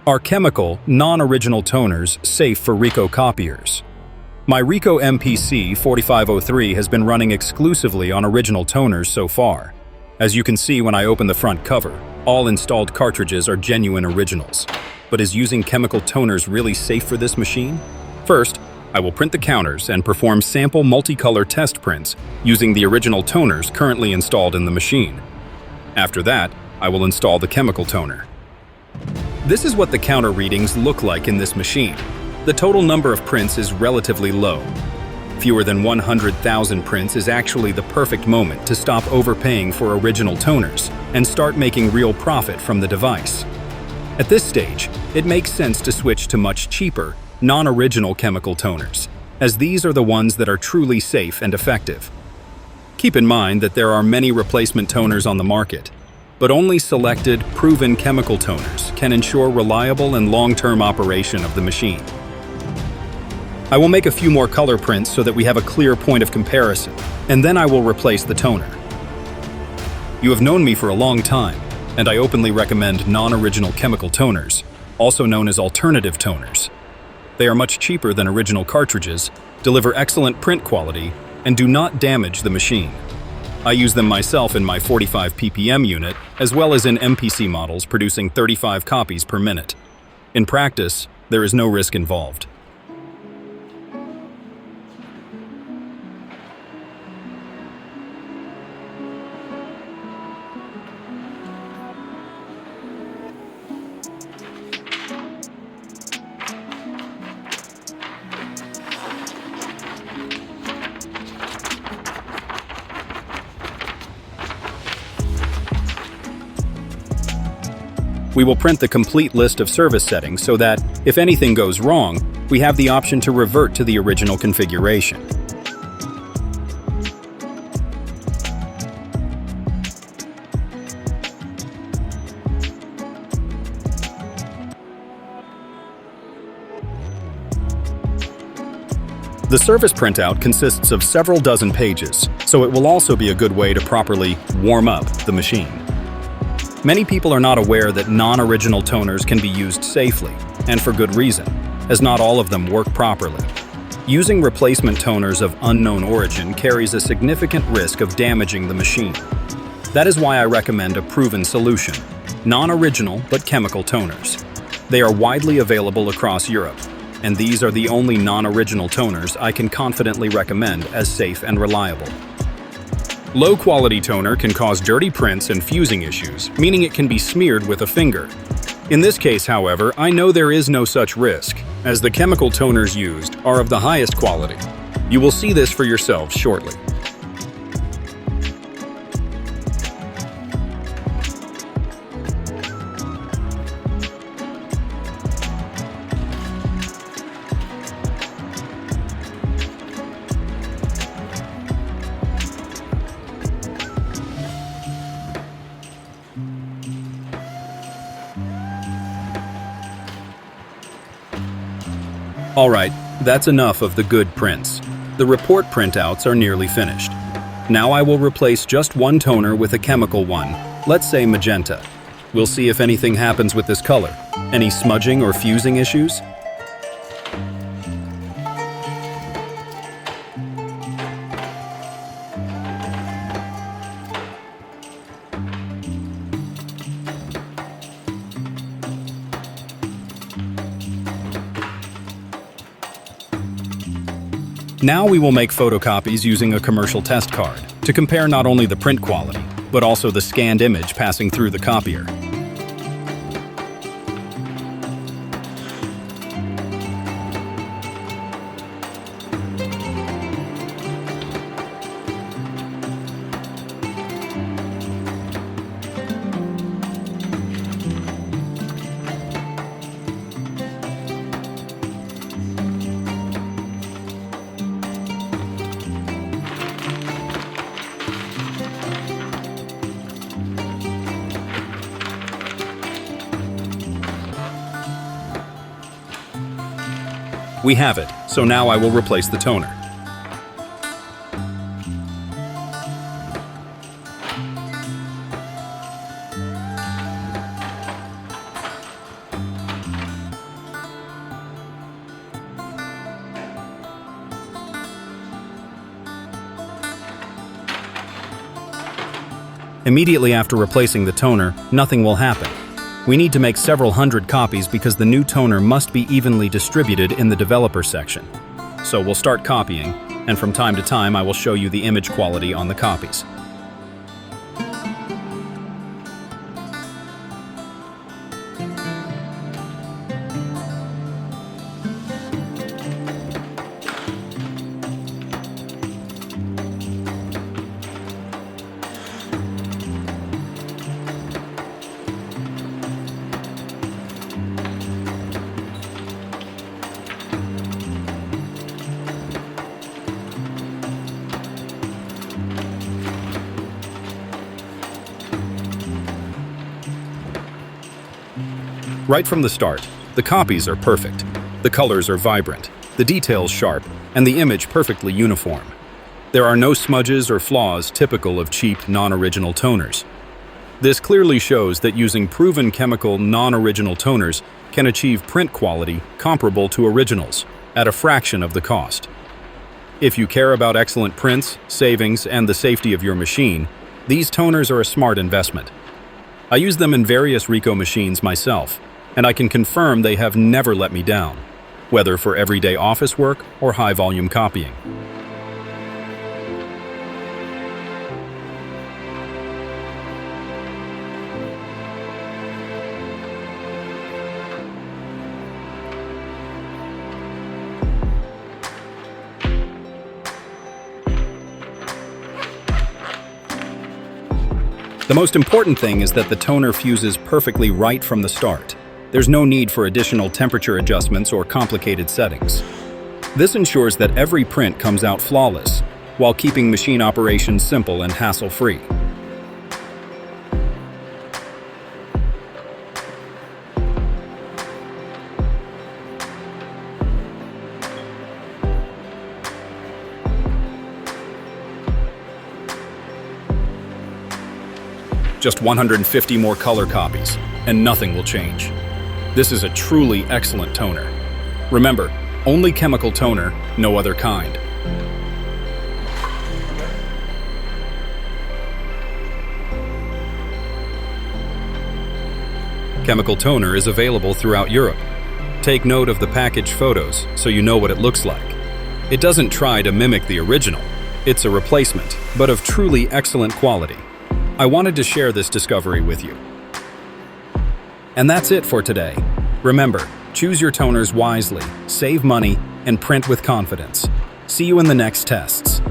Are chemical, non-original toners safe for Ricoh copiers? My Ricoh MPC 4503 has been running exclusively on original toners so far. As you can see when I open the front cover, all installed cartridges are genuine originals. But is using chemical toners really safe for this machine? First, I will print the counters and perform sample multicolor test prints using the original toners currently installed in the machine. After that, I will install the chemical toner. This is what the counter readings look like in this machine. The total number of prints is relatively low. Fewer than 100,000 prints is actually the perfect moment to stop overpaying for original toners and start making real profit from the device. At this stage, it makes sense to switch to much cheaper, non-original chemical toners, as these are the ones that are truly safe and effective. Keep in mind that there are many replacement toners on the market, but only selected, proven chemical toners can ensure reliable and long-term operation of the machine. I will make a few more color prints so that we have a clear point of comparison, and then I will replace the toner. You have known me for a long time, and I openly recommend non-original chemical toners, also known as alternative toners. They are much cheaper than original cartridges, deliver excellent print quality, and do not damage the machine. I use them myself in my 45 ppm unit, as well as in MPC models producing 35 copies per minute. In practice, there is no risk involved. We will print the complete list of service settings so that, if anything goes wrong, we have the option to revert to the original configuration. The service printout consists of several dozen pages, so it will also be a good way to properly warm up the machine. Many people are not aware that non-original toners can be used safely, and for good reason, as not all of them work properly. Using replacement toners of unknown origin carries a significant risk of damaging the machine. That is why I recommend a proven solution, non-original but chemical toners. They are widely available across Europe, and these are the only non-original toners I can confidently recommend as safe and reliable. Low-quality toner can cause dirty prints and fusing issues, meaning it can be smeared with a finger. In this case, however, I know there is no such risk, as the chemical toners used are of the highest quality. You will see this for yourselves shortly. Alright, that's enough of the good prints. The report printouts are nearly finished. Now I will replace just one toner with a chemical one, let's say magenta. We'll see if anything happens with this color. Any smudging or fusing issues? Now we will make photocopies using a commercial test card to compare not only the print quality, but also the scanned image passing through the copier. We have it, so now I will replace the toner. Immediately after replacing the toner, nothing will happen. We need to make several hundred copies because the new toner must be evenly distributed in the developer section. So we'll start copying, and from time to time I will show you the image quality on the copies. Right from the start, the copies are perfect. The colors are vibrant, the details sharp, and the image perfectly uniform. There are no smudges or flaws typical of cheap, non-original toners. This clearly shows that using proven chemical, non-original toners can achieve print quality comparable to originals at a fraction of the cost. If you care about excellent prints, savings, and the safety of your machine, these toners are a smart investment. I use them in various Ricoh machines myself, and I can confirm they have never let me down, whether for everyday office work or high-volume copying. The most important thing is that the toner fuses perfectly right from the start. There's no need for additional temperature adjustments or complicated settings. This ensures that every print comes out flawless, while keeping machine operations simple and hassle-free. Just 150 more color copies, and nothing will change. This is a truly excellent toner. Remember, only chemical toner, no other kind. Chemical toner is available throughout Europe. Take note of the package photos so you know what it looks like. It doesn't try to mimic the original. It's a replacement, but of truly excellent quality. I wanted to share this discovery with you. And that's it for today. Remember, choose your toners wisely, save money, and print with confidence. See you in the next tests.